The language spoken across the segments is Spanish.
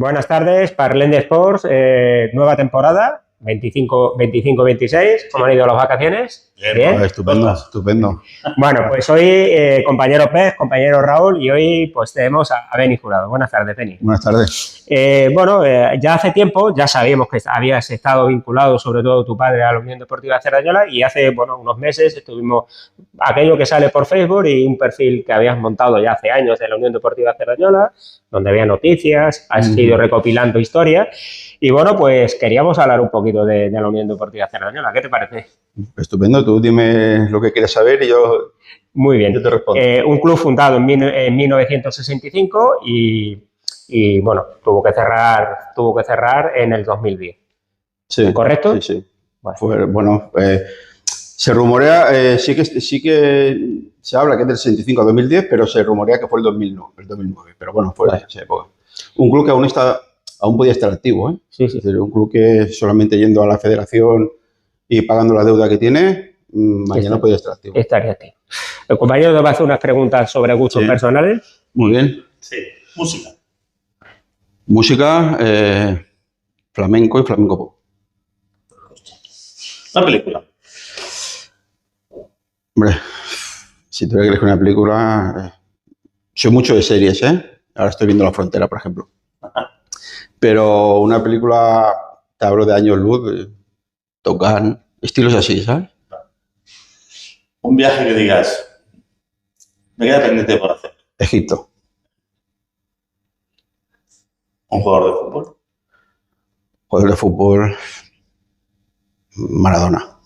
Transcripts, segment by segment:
Buenas tardes, Parlem de Sports, nueva temporada, 25-26. ¿Cómo han ido las vacaciones? Bien. Estupendo, estupendo. Bueno, pues hoy compañero Pez, compañero Raúl, y hoy pues tenemos a Beni Jurado. Buenas tardes, Beni. Buenas tardes. Ya hace tiempo ya sabíamos que habías estado vinculado, sobre todo tu padre, a la Unión Deportiva Cerdañola, y hace unos meses estuvimos aquello que sale por Facebook y un perfil que habías montado ya hace años de la Unión Deportiva Cerdañola, donde había noticias, has ido recopilando historia. Y bueno, pues queríamos hablar un poquito de la Unión Deportiva Cerdañola. ¿Qué te parece? Estupendo, tú dime lo que quieres saber y yo... Muy bien. Yo te respondo. Un club fundado en 1965 y bueno, tuvo que cerrar en el 2010. Sí. ¿Correcto? Sí, sí. Bueno, se rumorea, sí que se habla que es del 65 a 2010, pero se rumorea que fue el 2009. Pero bueno, fue de esa época. Un club que aún podía estar activo, ¿eh? Sí, sí. Es decir, un club que solamente yendo a la federación y pagando la deuda que tiene, mañana podía estar activo. Estaría activo. El compañero nos va a hacer unas preguntas sobre gustos personales. Muy bien. Sí, música. Música, flamenco y flamenco pop. Una película. Hombre, si tuviera que elegir una película, soy mucho de series, ¿eh? Ahora estoy viendo La Frontera, por ejemplo. Pero una película, te hablo de años luz, Top Gun, estilos así, ¿sabes? Un viaje que digas, me queda pendiente por hacer. Egipto. Un jugador de fútbol. Jugador de fútbol, Maradona.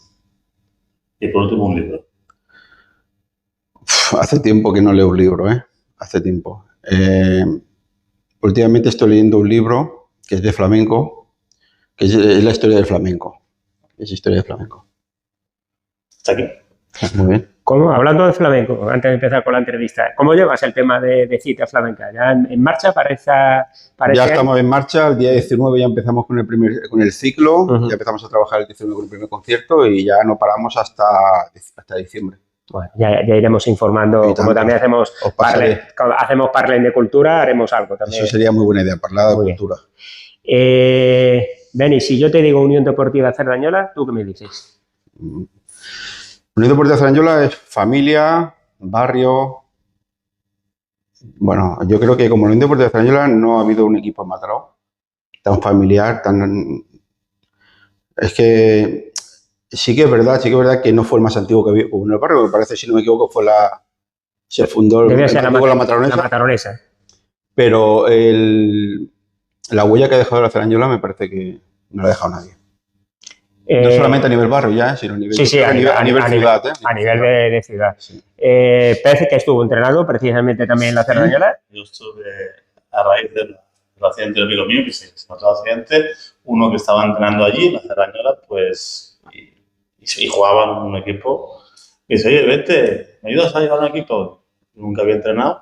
Y por último, un libro. Hace tiempo que no leo un libro, ¿eh? Hace tiempo. Últimamente estoy leyendo un libro que es de flamenco, que es la historia del flamenco. Es historia del flamenco. ¿Está aquí? Muy bien. ¿Cómo? Hablando de flamenco, antes de empezar con la entrevista, ¿cómo llevas el tema de cita flamenca? ¿Ya en marcha parece? Ya estamos en marcha, el día 19 ya empezamos con el ciclo, ya empezamos a trabajar el 19 con el primer concierto y ya no paramos hasta diciembre. Bueno, ya iremos informando, como también hacemos Parlem de cultura, haremos algo también. Eso sería muy buena idea, hablar de cultura. Beni, si yo te digo Unión Deportiva Cerdañola, ¿tú qué me dices? Unión Deportiva Cerdañola es familia, barrio. Bueno, yo creo que como Unión Deportiva Cerdañola no ha habido un equipo en Mataró tan familiar, Es que sí que es verdad que no fue el más antiguo que hubo en el barrio, me parece, si no me equivoco, se fundó la Mataronesa. Pero la huella que ha dejado la Cerdañola me parece que no la ha dejado nadie. No solamente a nivel barrio ya, sino a nivel ciudad. A nivel de ciudad. Sí. Parece que estuvo entrenado precisamente también en la Cerdañola. Yo estuve a raíz del accidente de un amigo mío, que se mató el accidente, uno que estaba entrenando allí en la Cerdañola, pues, y jugaba en un equipo. Y dice, oye, vete, ¿me ayudas a llevar un equipo? Nunca había entrenado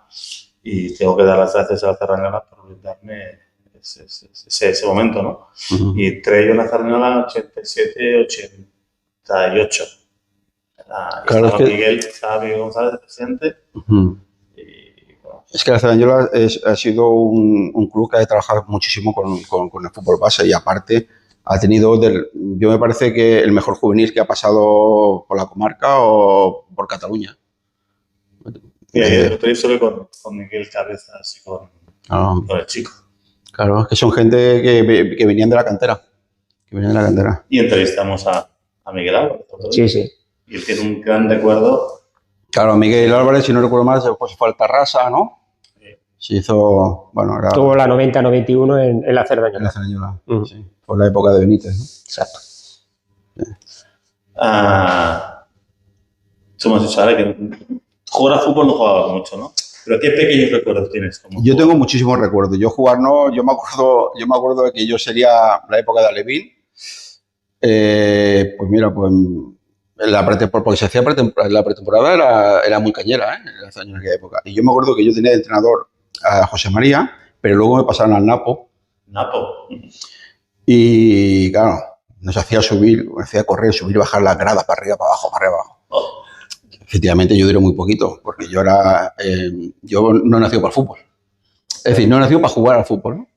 y tengo que dar las gracias a la Cerdañola por brindarme ese momento, ¿no? Y entre ellos la Cerdañola 87, 88. Estaba Miguel González, el presidente. Es que la Cerdañola ha sido un club que ha trabajado muchísimo con el fútbol base y aparte ha tenido, yo me parece que el mejor juvenil que ha pasado por la comarca o por Cataluña. Y estoy solo con Miguel Cabezas y con el chico. Claro, es que son gente que venían de la cantera. Y entrevistamos a Miguel Álvarez. Sí, sí. Y él tiene un gran recuerdo. Claro, Miguel Álvarez, si no recuerdo mal, después fue al Tarrasa, ¿no? Sí. Se hizo, tuvo la 90-91 en la Cerdañola. En la Cerdañola, sí. Fue la época de Benítez, ¿no? Exacto. Sí. Tú me has dicho ahora que jugar a fútbol no jugabas mucho, ¿no? ¿Pero qué pequeños recuerdos tienes? Yo tengo muchísimos recuerdos. Yo jugar no, yo me acuerdo de que yo sería la época de Alevín. Pues mira, pues porque se hacía la pretemporada era muy cañera, ¿eh? En aquella época. Y yo me acuerdo que yo tenía de entrenador a José María, pero luego me pasaron al Napo. Napo. Y claro, nos hacía correr, subir y bajar la grada para arriba, para abajo, para arriba, para abajo. Efectivamente, yo duré muy poquito, porque yo no he nacido para el fútbol. Es decir, no he nacido para jugar al fútbol, ¿no?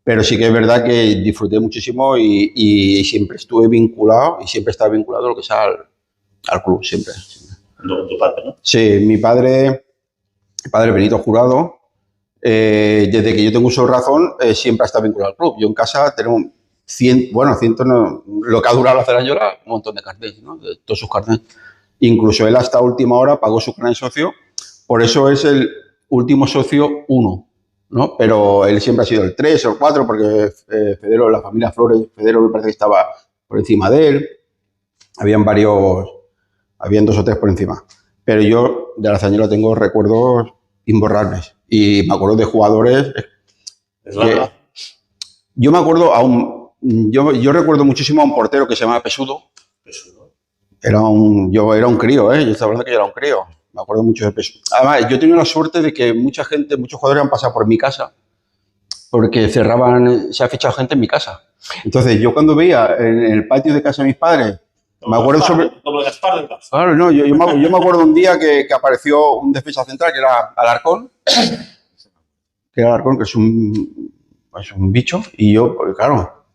Pero sí que es verdad que disfruté muchísimo y siempre estuve vinculado y siempre estaba vinculado a lo que sea al club, siempre. Tu padre, ¿no? Sí, mi padre Benito Jurado, desde que yo tengo uso de razón, siempre ha estado vinculado al club. Yo en casa tenemos 100 no, lo que ha durado la Cerdanyola, un montón de carteles, ¿no? De todos sus carteles. Incluso él hasta última hora pagó su carnet de socio, por eso es el último socio 1, ¿no? Pero él siempre ha sido el 3 o el 4, porque Federo, la familia Flores, Federo me parece que estaba por encima de él. Habían 2 o 3 por encima. Pero yo de la Cerdanyola tengo recuerdos imborrables. Y me acuerdo de jugadores. Yo me acuerdo yo recuerdo muchísimo a un portero que se llamaba Pesudo. Yo era un crío, yo estaba hablando que yo era un crío. Me acuerdo mucho de Pesudo. Además, yo he tenido la suerte de que muchos jugadores han pasado por mi casa porque se ha fichado gente en mi casa. Entonces, yo cuando veía en el patio de casa de mis padres, me acuerdo Como Gaspar del Gas. Claro, no, yo me acuerdo un día que apareció un defensa central que era Alarcón, que es un bicho, y yo, pues, claro,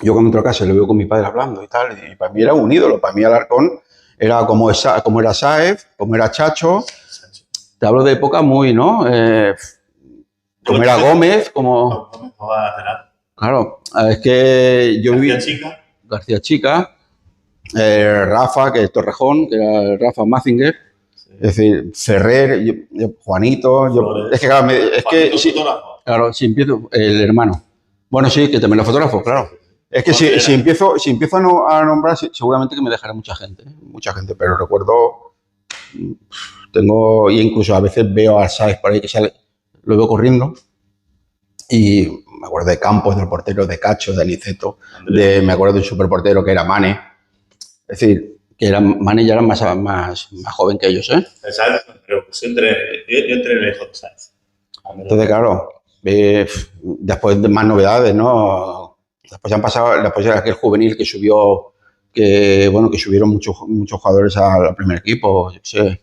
yo cuando entro a casa lo veo con mi padre hablando y tal, y para mí era un ídolo, para mí Alarcón era como era Sáez, como era Chacho, te hablo de época muy, ¿no? Como era Gómez, como... Claro, es que yo viví... García Chica. Rafa, que es Torrejón, que era Rafa Mazinger, sí. Es decir, Ferrer, Juanito, es que claro, claro, si empiezo, el hermano. Bueno, sí, que también lo fotógrafo, claro. Es que si empiezo a nombrar, seguramente que me dejará mucha gente, pero recuerdo, y incluso a veces veo a Sáez por ahí que sale, lo veo corriendo, y me acuerdo de Campos, del portero, de Cacho, de Aniceto, me acuerdo de un superportero que era Mane. Es decir, que Mane ya era más joven que ellos, Exacto, pero yo entré lejos, ¿sabes? Entonces, claro, después de más novedades, ¿no? Después de aquel juvenil que subió, que subieron muchos jugadores al primer equipo, yo sé,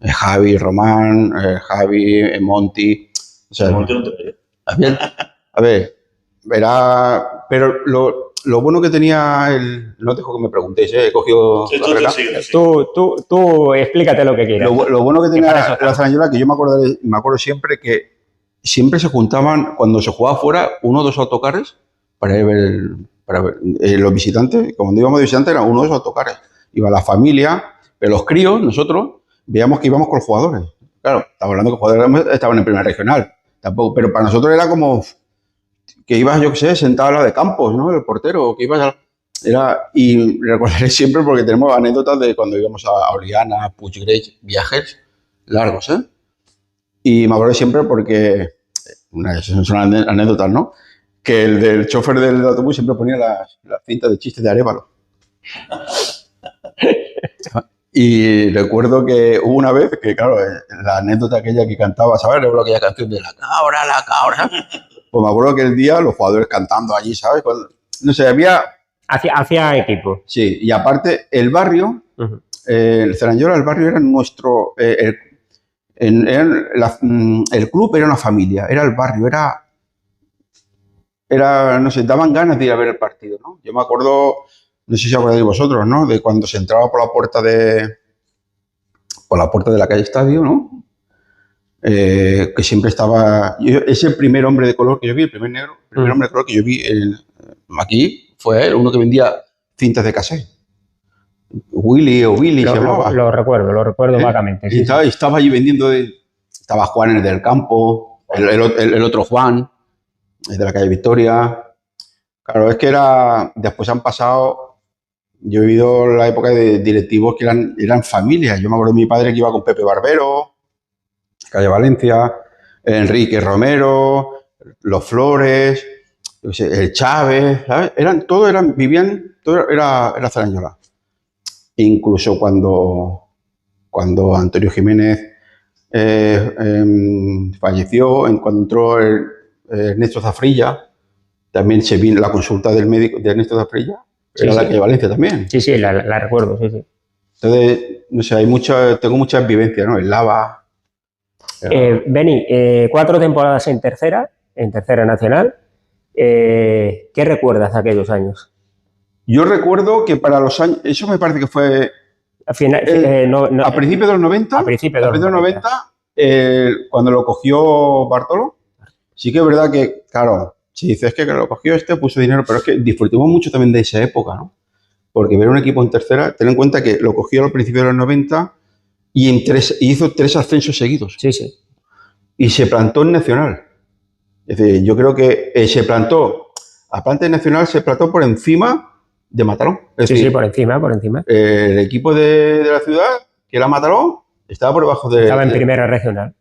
Javi, Román, Javi, Monti. O sea, Monti no te veo. A ver, verá, pero lo bueno que tenía no dejo que me preguntéis, he cogido... Sí, tú explícate lo que quieras. Lo bueno que tenía la Cerdanyola, que yo me acuerdo siempre que siempre se juntaban, cuando se jugaba fuera, 1 o 2 autocares para ver los visitantes. Cuando íbamos de visitantes eran 1 o 2 autocares. Iba la familia, pero los críos, nosotros, veíamos que íbamos con los jugadores. Claro, estamos hablando que los jugadores estaban en primera regional. Tampoco, pero para nosotros era como... que ibas, yo qué sé, sentado al lado de Campos, ¿no? El portero, que ibas y recordaré siempre porque tenemos anécdotas de cuando íbamos a Oliana, Puiggreix, viajes largos, Y me acuerdo siempre porque, son anécdotas, ¿no? Que el del chofer del autobús siempre ponía las cintas de chistes de Arévalo. Y recuerdo que hubo una vez que, claro, la anécdota aquella que cantaba, ¿sabes? Recuerdo aquella canción de la cabra. Pues me acuerdo que el día los jugadores cantando allí, ¿sabes? No sé, había... Hacia equipo. Sí, y aparte el barrio, el Cerdanyola, el barrio era nuestro... el club era una familia, era el barrio, no sé, daban ganas de ir a ver el partido, ¿no? Yo me acuerdo, no sé si acordáis vosotros, ¿no? De cuando se entraba por la puerta de la calle Estadio, ¿no? Que siempre estaba... ese primer hombre de color que yo vi, el primer hombre de color que yo vi aquí, fue él, uno que vendía cintas de cassette. Billy se llamaba. Lo recuerdo vagamente. Sí, estaba allí vendiendo, estaba Juan en el del campo, el otro Juan, el de la calle Victoria. Claro, es que después han pasado... Yo he vivido la época de directivos que eran familias. Yo me acuerdo de mi padre que iba con Pepe Barbero, calle Valencia, Enrique Romero, los Flores, el Chávez, ¿sabes? Vivían, todo era Cerdanyola. Incluso cuando Antonio Jiménez falleció, cuando entró Ernesto Zafrilla, también se vino la consulta del médico de Ernesto Zafrilla, era la calle Valencia también. Sí, la recuerdo, sí. Entonces, no sé, tengo muchas vivencias, ¿no? El Lava... Beni, 4 temporadas en tercera nacional. ¿Qué recuerdas de aquellos años? Yo recuerdo que para los años, eso me parece que fue a principios de los 90, cuando lo cogió Bartolo, sí que es verdad que, claro, si dices que lo cogió puso dinero, pero es que disfrutamos mucho también de esa época, ¿no? Porque ver un equipo en tercera, ten en cuenta que lo cogió al principio de los 90 y hizo 3 ascensos seguidos. Sí, sí. Y se plantó en Nacional. Es decir, yo creo que se plantó, aparte de Nacional, se plantó por encima de Mataró. Es decir, por encima. El equipo de la ciudad, que era Mataró, estaba por debajo de... Estaba en primera regional.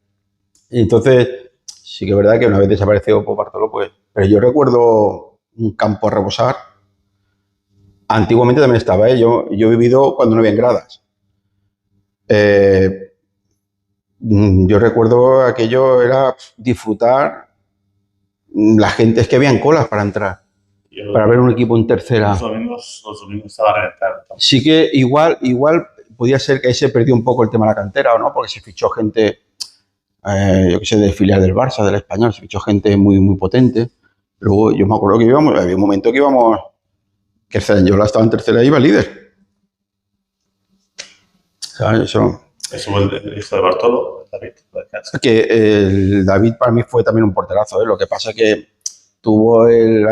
Entonces, sí que es verdad que una vez desapareció por Bartolo, pues... Pero yo recuerdo un campo a reposar. Antiguamente también estaba, ¿eh? Yo he vivido cuando no había gradas. Yo recuerdo aquello era disfrutar. La gente es que habían colas para entrar. Para ver un equipo en tercera. Los domingos estaba a reventar. Sí que igual podía ser que ahí se perdió un poco el tema de la cantera, ¿o no? Porque se fichó gente, yo qué sé, del filial del Barça, del Español, se fichó gente muy, muy potente. Luego yo me acuerdo que había un momento que que el Cerdanyola estaba en tercera y iba líder. ¿Sabes? Eso fue el hijo de Bartolo, David. Es que el David para mí fue también un porterazo, ¿eh? Lo que pasa es que tuvo el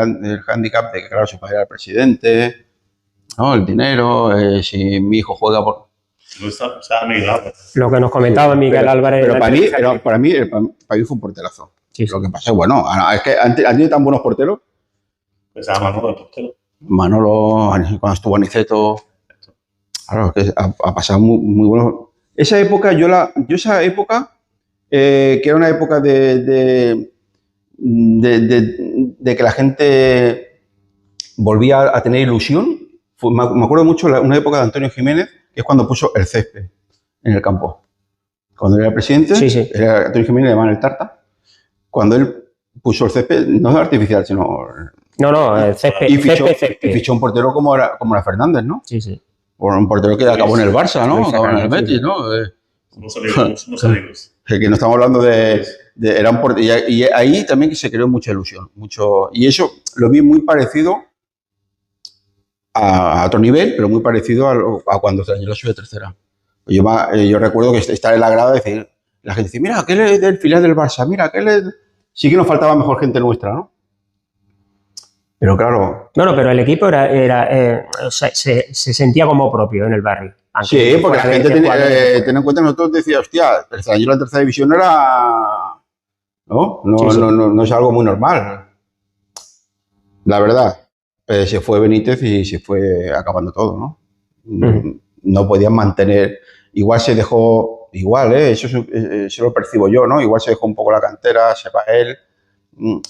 hándicap de que, claro, su padre era el presidente, ¿no? El dinero, si mi hijo juega por... Lo que nos comentaba Miguel Álvarez. Pero para mí fue un porterazo. Sí. Lo que pasa es, bueno, es que han tenido tan buenos porteros. Pues a Manolo el portero. Manolo, cuando estuvo Aniceto. Claro, que ha pasado muy bueno. Esa época, esa época, que era una época de que la gente volvía a tener ilusión. Me acuerdo mucho una época de Antonio Jiménez, que es cuando puso el césped en el campo. Cuando era el presidente, sí. Era Antonio Jiménez, le llamaban el Tarta. Cuando él puso el césped, no es artificial, sino... No, el césped. Y fichó un portero como era Fernández, ¿no? Sí. Un portero que acabó en el Barça, ¿no? Acabó en el Betis, ¿no? Somos amigos. Que no estamos hablando era un portero, y ahí también que se creó mucha ilusión. Y eso lo vi muy parecido a otro nivel, pero muy parecido a cuando Cerdanyola subió a tercera. Yo recuerdo que estar en la grada y decir, la gente dice, mira, aquel es del filial del Barça, mira, aquel es... Sí que nos faltaba mejor gente nuestra, ¿no? Pero claro... No, pero el equipo se sentía como propio en el barrio. Sí, porque la gente ten en cuenta que nosotros decía, hostia, el Cerdanyola en tercera división era... No es algo muy normal. La verdad. Se fue Benítez y se fue acabando todo, ¿no? No podían mantener... Igual se dejó... eso lo percibo yo, ¿no? Igual se dejó un poco la cantera, se va él.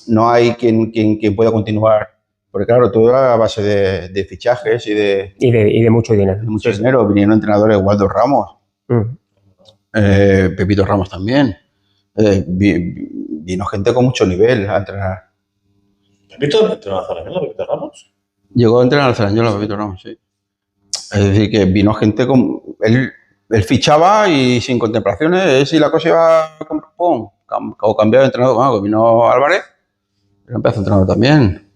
No hay quien pueda continuar. Porque claro, todo era a base de fichajes y de mucho dinero. De mucho dinero. Vinieron entrenadores, Waldo Ramos, Pepito Ramos también. Vino gente con mucho nivel a entrenar. ¿Pepito entrenó a Cerdanyola, Pepito Ramos? Llegó a entrenar al Cerdanyola, Pepito Ramos, sí. Es decir, que vino gente con... Él fichaba y sin contemplaciones, si la cosa iba o cambiaba de entrenador. Bueno, vino Álvarez, pero empezó a entrenar también.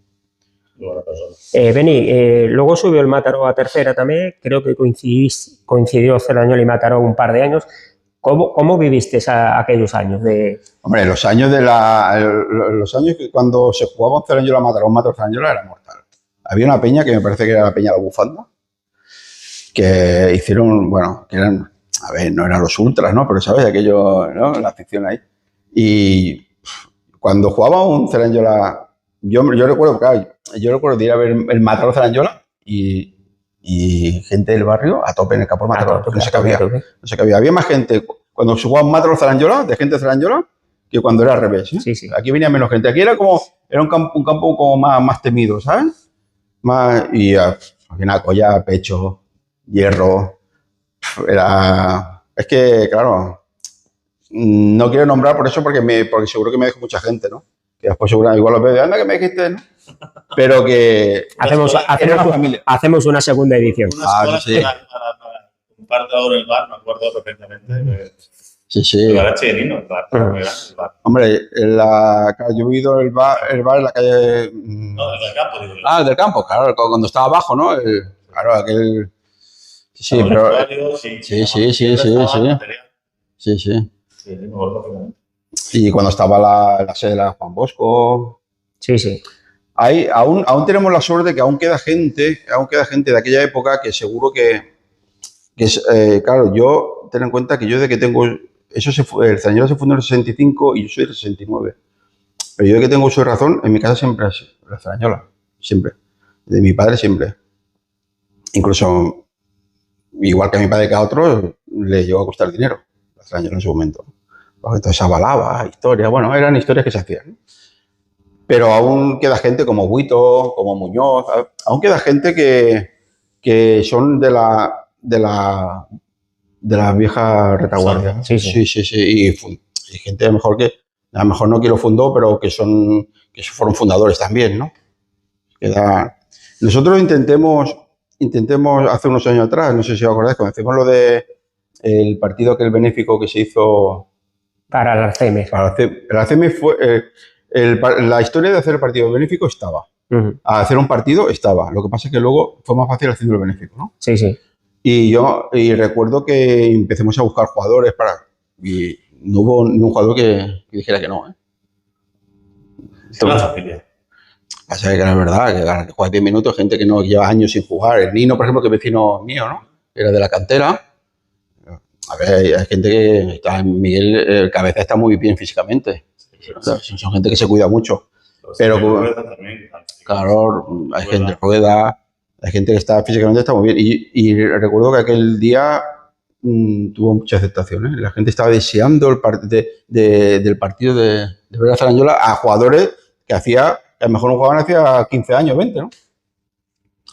Beni, luego subió el Mataró a tercera también, creo que coincidió Cerdanyola y Mataró un par de años. ¿Cómo viviste aquellos años? Hombre, los años que cuando se jugaba un Cerdanyola Mataró, un Mataró Cerdanyola era mortal. Había una peña que me parece que era la Peña de la Bufanda, que hicieron, bueno, que eran, a ver, no eran los ultras, ¿no? Pero, ¿sabes? Aquello, ¿no? La afición ahí. Y cuando jugaba un Cerdanyola... Yo recuerdo, claro, de ir a ver el Mataró Cerdanyola y gente del barrio a tope en el campo del Mataró. No se cabía. Había más gente cuando se jugaba un Mataró Cerdanyola, de gente de Cerdanyola, que cuando era al revés. ¿Eh? Sí. Aquí venía menos gente. Aquí era un campo como más temido, ¿sabes? Y había una colla, pecho, hierro. Es que, claro, no quiero nombrar por eso porque seguro que me dejo mucha gente, ¿no? Que después seguramente igual los veo, anda que me dijiste, ¿no? Pero que... Hacemos una segunda edición. Una escuela para un par de horas en el bar, me acuerdo perfectamente. Sí, sí. El bar chilenino, el bar. Hombre, yo he vivido el bar en la calle... No, del campo, digo yo. Ah, del campo, claro, cuando estaba abajo, ¿no? Claro, aquel... Sí, pero... Sí. Y cuando estaba la sede de la Juan Bosco... Sí. Aún tenemos la suerte que aún queda gente de aquella época que seguro que claro, yo ten en cuenta que yo de que tengo... el Cerdanyola se fundó en el 65 y yo soy del 69. Pero yo de que tengo uso de razón, en mi casa siempre es la Cerdanyola. Siempre. De mi padre siempre. Incluso, igual que a mi padre que a otros, le llegó a costar dinero la Cerdanyola en su momento. Porque entonces avalaba, historias, bueno, eran historias que se hacían, ¿no? Pero aún queda gente como Buito, como Muñoz, aún queda gente que son de la vieja retaguardia. Sí. Y gente a lo mejor no que lo fundó, pero que fueron fundadores también, ¿no? Nosotros intentemos hace unos años atrás, no sé si os acordáis, cuando hicimos lo de el partido aquel benéfico que se hizo para el Alzheimer. El Alzheimer fue la historia de hacer el partido benéfico estaba. A hacer un partido estaba. Lo que pasa es que luego fue más fácil haciendo el benéfico, ¿no? Sí. Y recuerdo que empecemos a buscar jugadores y no hubo ningún jugador que dijera que no, ¿eh? Es una familia. Pasa que era verdad, que juega 10 minutos, gente que no lleva años sin jugar. El Nino, por ejemplo, que es vecino mío, ¿no? Era de la cantera. A ver, hay gente que está, Miguel, el Cabeza está muy bien físicamente. Son gente que se cuida mucho. Pero claro, hay gente que rueda, hay gente que está físicamente está muy bien. Y recuerdo que aquel día tuvo mucha aceptación, ¿eh? La gente estaba deseando del partido de ver a Cerdanyola a jugadores que a lo mejor no jugaban hacía 15 años, 20, ¿no?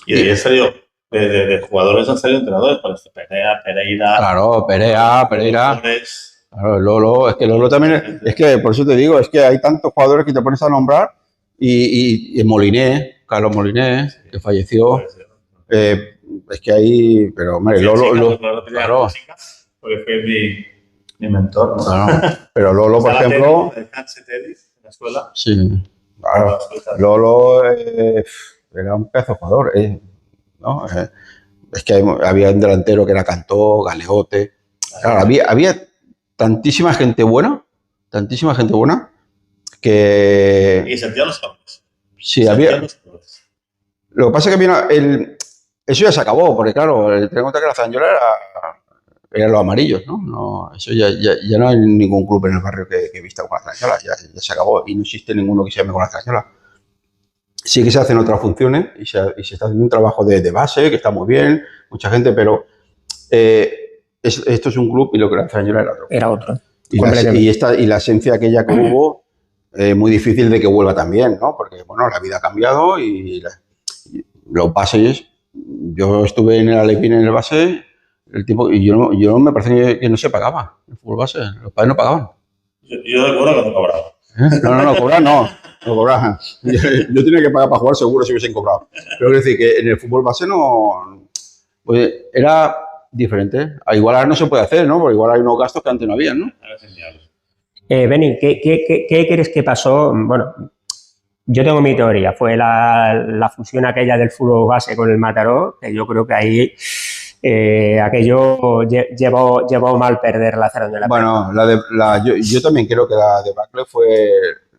Y de ahí salió, de jugadores han salido entrenadores, por ejemplo, Pereira. Claro, Pereira. Claro, Lolo, es que Lolo también, es que por eso te digo, es que hay tantos jugadores que te pones a nombrar y Moliné, Carlos Moliné, que falleció, es que hay, pero hombre, Lolo, claro. Porque fue mi mentor, ¿no? Claro, pero Lolo, por ejemplo, en la escuela. Sí, claro, Lolo era un pedazo jugador, ¿no? Es que había un delantero que era Cantó, Galeote, claro, había tantísima gente buena que... Y sentían los campos. Sí, había... Lo que pasa es que eso ya se acabó, porque claro, ten en cuenta que la Cerdanyola eran los amarillos, ¿no? Eso ya no hay ningún club en el barrio que vista con la Cerdanyola, ya se acabó y no existe ninguno que se llame con la Cerdanyola. Sí que se hacen otras funciones y se está haciendo un trabajo de base, que está muy bien, mucha gente, pero... esto es un club y lo que la Cerdanyola era otro. Y la esencia aquella que hubo, muy difícil de que vuelva también, ¿no? Porque, bueno, la vida ha cambiado y los bases... Yo estuve en el Alepín en el base, y yo me parece que no se pagaba el fútbol base, los padres no pagaban. Yo recuerdo cuando cobraba. No, cobrar no cobraban. Yo tenía que pagar para jugar seguro si hubiesen cobrado. Pero quiero decir que en el fútbol base no... Pues era... diferente. Igual ahora no se puede hacer, ¿no? Porque igual hay unos gastos que antes no había, ¿no? Benny, ¿qué crees que pasó? Bueno, yo tengo mi teoría. Fue la fusión aquella del fútbol base con el Mataró, que yo creo que ahí aquello llevó mal perder la Cerdanyola. Bueno, yo también creo que la debacle fue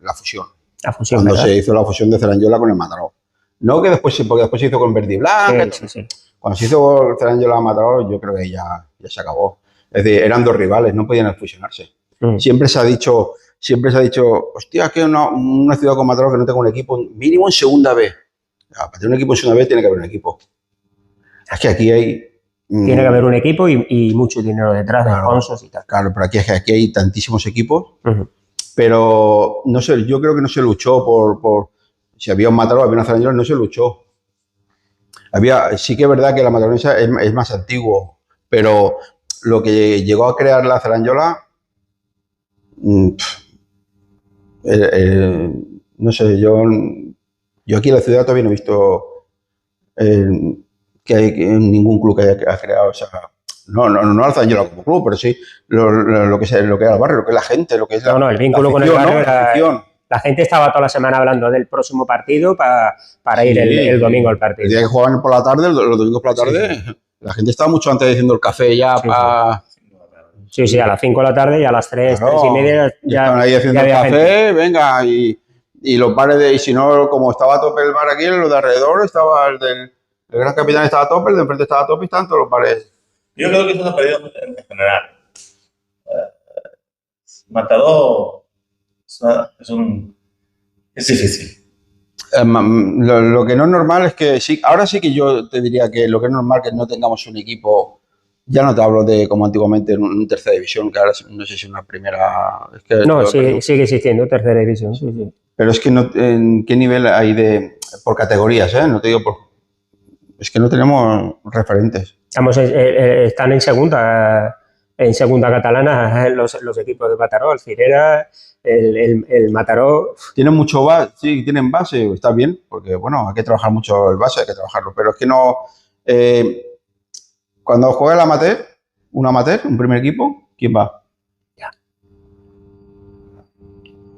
la fusión. La fusión, cuando ¿verdad? se hizo la fusión de Cerdanyola con el Mataró. No que porque después se hizo con Verde y Blanca. Sí. Cuando se hizo Cerdanyola Mataró, yo creo que ya se acabó. Es decir, eran dos rivales, no podían fusionarse. Siempre se ha dicho, hostia, que una ciudad con Mataró que no tenga un equipo mínimo en segunda B. Para tener un equipo en segunda B tiene que haber un equipo. Es que aquí hay... Tiene que haber un equipo y mucho dinero detrás, de sponsors y tal. Claro, pero aquí hay tantísimos equipos. Pero no sé, yo creo que no se luchó por si había un Mataró, había una Cerdanyola, no se luchó. Sí que es verdad que la Mataronesa es más antiguo, pero lo que llegó a crear la Cerdanyola, no sé, yo aquí en la ciudad todavía no he visto que hay ningún club que haya creado no al Zaranyola como club, pero sí lo que era el barrio, lo que es la gente, lo que es el vínculo con el barrio era... La gente estaba toda la semana hablando del próximo partido para ir el domingo al partido. El día que jugaban por la tarde, los domingos por la tarde, la gente estaba mucho antes diciendo el café ya para... Sí, a las 5 de la tarde y a las 3, claro, 3 y media ya estaban ahí haciendo el café, gente. Venga, y los bares y si no, como estaba a tope el bar aquí, los de alrededor, estaba el Gran Capitán estaba a tope, el de enfrente estaba a tope y estaban todos los bares. Yo creo que eso se ha perdido en general. Matador es difícil. Lo que no es normal es que sí, ahora sí que yo te diría que lo que es normal es que no tengamos un equipo, ya no te hablo de como antiguamente en una tercera división, que ahora no sé si una primera... Es que no, sigue existiendo tercera división, sí. Pero es que no, ¿en qué nivel hay por categorías? No te digo por... Es que no tenemos referentes. Están en segunda catalana los equipos de Mataró, el Cirera, el Mataró. Tienen mucho base, sí, tienen base, está bien, porque bueno, hay que trabajar mucho el base, hay que trabajarlo, pero es que no... cuando juega un primer equipo, ¿quién va? Ya.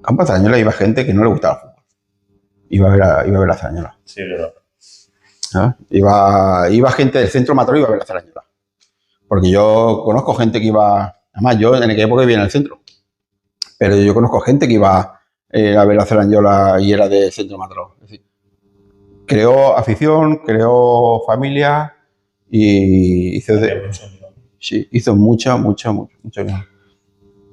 Campo de Zaranyola iba gente que no le gustaba el fútbol. Iba a ver a Zaranyola. Sí, claro. Iba gente del centro Mataró y iba a ver a Zaranyola. Porque yo conozco gente que iba... Además, yo en aquella época vivía en el centro. Pero yo conozco gente que iba a ver a Zaranyola y era de centro Mataró. Es decir, creó afición, creó familia y hizo mucho bien.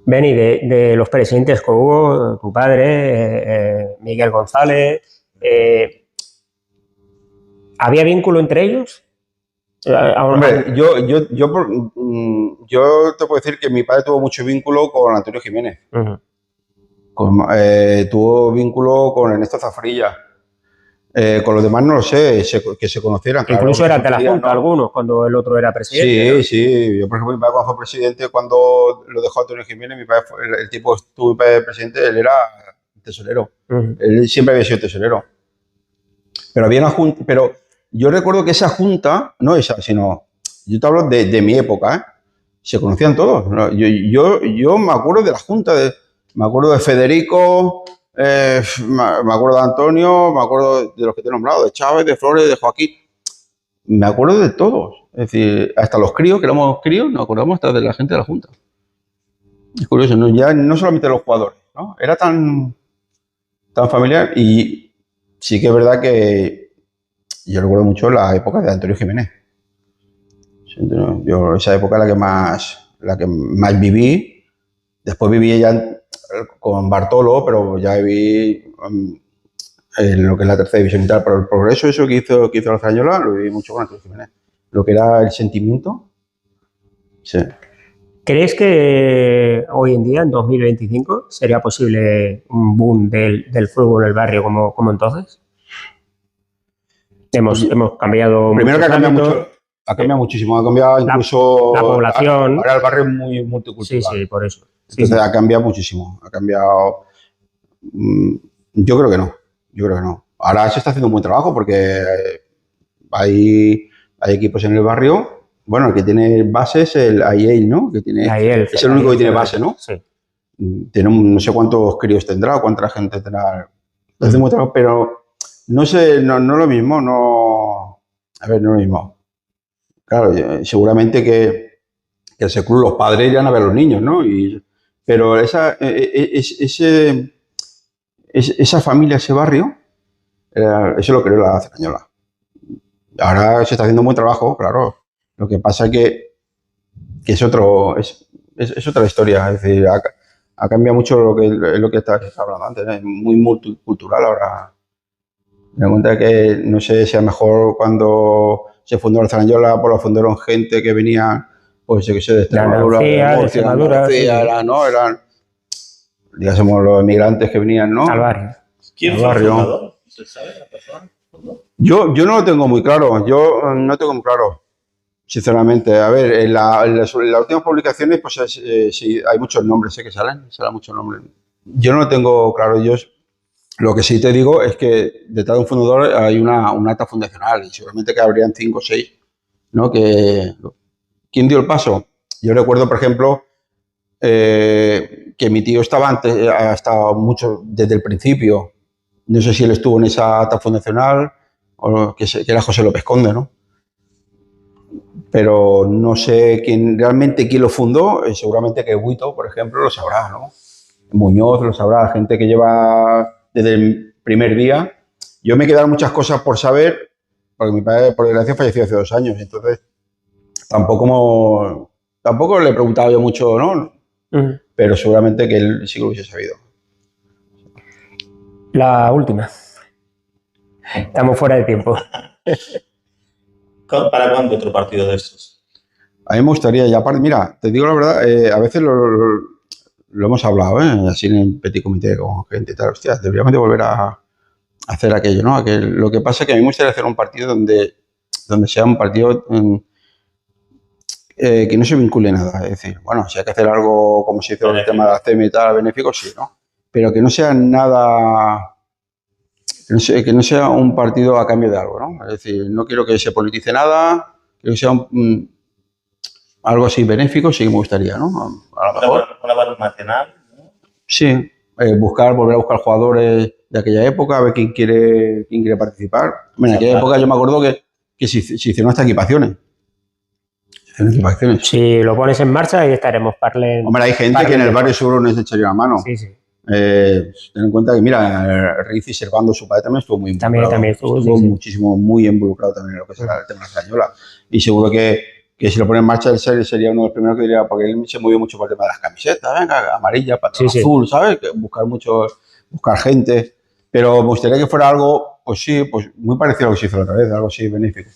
Benny, de los presidentes que hubo, tu padre, Miguel González, ¿había vínculo entre ellos? Hombre, yo te puedo decir que mi padre tuvo mucho vínculo con Antonio Jiménez. Tuvo vínculo con Ernesto Zafrilla. Con los demás no lo sé, que se conocieran. Incluso claro, eran de la Junta, ¿no? Algunos, cuando el otro era presidente. Sí. Yo, por ejemplo, mi padre cuando fue presidente, cuando lo dejó Antonio Jiménez, mi padre el tipo estuvo presidente, él era tesorero. Él siempre había sido tesorero. Pero había una junta, pero yo recuerdo que esa junta, no esa, sino, yo te hablo de mi época, se conocían todos. ¿No? Yo me acuerdo de la junta, me acuerdo de Federico, me acuerdo de Antonio, me acuerdo de los que te he nombrado, de Chávez, de Flores, de Joaquín. Me acuerdo de todos. Es decir, hasta los críos, que éramos críos, nos acordamos hasta de la gente de la junta. Es curioso, ¿no? Ya no solamente de los jugadores, ¿no? Era tan familiar y sí que es verdad que yo recuerdo mucho la época de Antonio Jiménez. Yo esa época la que más viví. Después viví ya con Bartolo, pero ya viví en lo que es la tercera división y tal. Pero el progreso eso que hizo la Zaranyola lo viví mucho con Antonio Jiménez. Lo que era el sentimiento, sí. ¿Crees que hoy en día, en 2025, sería posible un boom del fútbol en el barrio como entonces? Hemos cambiado. Primero que ha cambiado mucho. Ha cambiado muchísimo, ha cambiado incluso... La población... Ahora el barrio es muy multicultural. Sí, por eso. Entonces ha cambiado muchísimo, ha cambiado... Yo creo que no. Ahora se está haciendo un buen trabajo porque hay equipos en el barrio. Bueno, el que tiene base es el AIEL, ¿no? Es el único que tiene base, ¿no? Sí. Tiene no sé cuántos críos tendrá o cuánta gente tendrá. Hace mucho trabajo, pero no sé, no lo mismo, no... A ver, no lo mismo. Claro, seguramente que ese club, los padres iban a ver a los niños, ¿no? Pero esa familia, ese barrio, eso lo creó la Zaranyola. Ahora se está haciendo un buen trabajo, claro. Lo que pasa es que es otra historia. Es decir, ha cambiado mucho lo que estaba hablando antes, ¿no? Es muy multicultural ahora. Me da cuenta que no sé si a lo mejor cuando se fundó la Zaranyola, pues lo fundaron gente que venía, pues yo que sé, de Extremadura, de Extremadura, eran, digamos, los emigrantes que venían, ¿no? Al barrio. ¿Quién fue el fundador? ¿Se sabe la persona? Yo no lo tengo muy claro, sinceramente. A ver, en las últimas publicaciones, pues sí, hay muchos nombres que salen muchos nombres. Yo no lo tengo claro, lo que sí te digo es que detrás de un fundador hay un acta fundacional y seguramente que habrían 5 o 6, ¿no? que ¿quién dio el paso? Yo recuerdo, por ejemplo, que mi tío estaba antes, ha estado mucho desde el principio. No sé si él estuvo en esa acta fundacional o que era José López Conde, ¿no? Pero no sé realmente quién lo fundó. Seguramente que Buito, por ejemplo, lo sabrá, ¿no? Muñoz lo sabrá, gente que lleva desde el primer día. Yo me quedaron muchas cosas por saber, porque mi padre, por desgracia, falleció hace 2 años, entonces tampoco le he preguntado yo mucho, ¿no? Pero seguramente que él sí que lo hubiese sabido. La última. Estamos fuera de tiempo. ¿Para cuándo otro partido de estos? A mí me gustaría, y aparte, mira, te digo la verdad, a veces lo hemos hablado, así en el petit comité con gente y tal. Hostia, deberíamos de volver a hacer aquello, ¿no? Lo que pasa es que a mí me gustaría hacer un partido donde sea un partido que no se vincule nada. Es decir, bueno, si hay que hacer algo como se hizo el tema de la CEM y tal, benéfico, sí, ¿no? Pero que no sea nada, que no sea un partido a cambio de algo, ¿no? Es decir, no quiero que se politice nada, quiero que sea algo así benéfico, sí que me gustaría, ¿no? A lo mejor. Una base nacional, ¿no? Sí, volver a buscar jugadores de aquella época, a ver quién quiere participar. En aquella época yo me acuerdo que se hicieron hasta equipaciones. Si lo pones en marcha, ahí estaremos. Hombre, hay gente que en el barrio seguro nos echaría una mano. Sí, sí. Ten en cuenta que, mira, Rizzi Servando, su padre, también estuvo muy involucrado. También estuvo muchísimo, muy involucrado también en lo que será el tema de la Cerdañola. Y seguro que si lo pone en marcha, él sería uno de los primeros que diría, porque él se movió mucho por el tema de las camisetas, venga, amarilla, patrón azul, ¿sabes? Buscar gente. Pero me gustaría que fuera algo, pues sí, pues muy parecido a lo que se hizo la otra vez, algo así benéfico.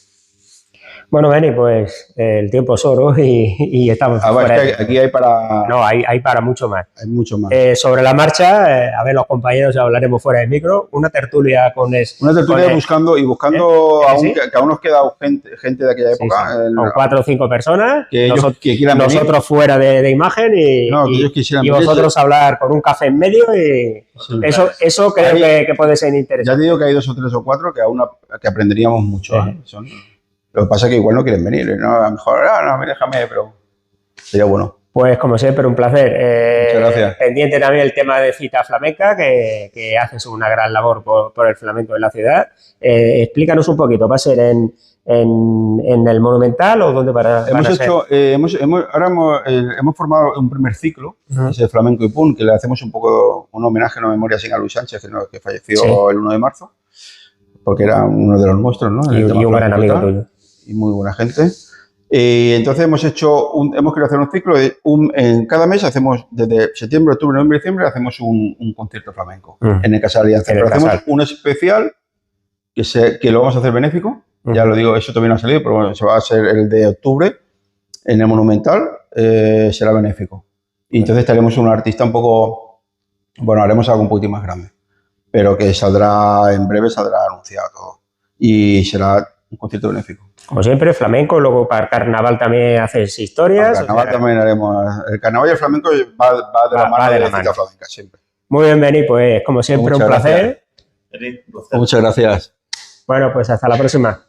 Bueno, Beni, pues el tiempo es oro y estamos fuera. Es que aquí hay para... No, hay para mucho más. Hay mucho más. Sobre la marcha, a ver, los compañeros hablaremos fuera de micro. Una tertulia buscando aún, que aún nos queda gente de aquella época. Sí. Con 4 o 5 personas. Que quieran nosotros venir. Fuera de imagen y vosotros hablar con un café en medio. Y eso creo que puede ser interesante. Ya te digo que hay 2 o 3 o 4 que aprenderíamos mucho. Lo que pasa es que igual no quieren venir, ¿no? A lo mejor, déjame, pero sería bueno. Pues como siempre, un placer. Muchas gracias. Pendiente también el tema de Cita Flamenca, que haces una gran labor por el flamenco en la ciudad. Explícanos un poquito, ¿va a ser en el Monumental o dónde hemos formado un primer ciclo, ese Flamenco y Pun, que le hacemos un poco un homenaje, una memoria a Luis Sánchez, que falleció el 1 de marzo, porque era uno de los nuestros, ¿no? Y un gran amigo tuyo. Y muy buena gente. Y entonces hemos querido hacer un ciclo en cada mes hacemos, desde septiembre, octubre, noviembre, diciembre, hacemos un concierto flamenco en el Casal Alianza. Pero hacemos un especial que lo vamos a hacer benéfico, ya lo digo, eso todavía no ha salido, pero bueno, se va a hacer el de octubre en el Monumental, será benéfico. Y entonces tenemos un artista un poco, bueno, haremos algo un poquitín más grande, pero que en breve saldrá anunciado todo. Y será un concierto benéfico. Como siempre, flamenco, luego para el carnaval también haces historias. Para el carnaval también haremos. El carnaval y el flamenco va de la mano de la Cita Flamenca, siempre. Muy bien, Beni, pues como siempre, un placer. Muchas gracias. Bueno, pues hasta la próxima.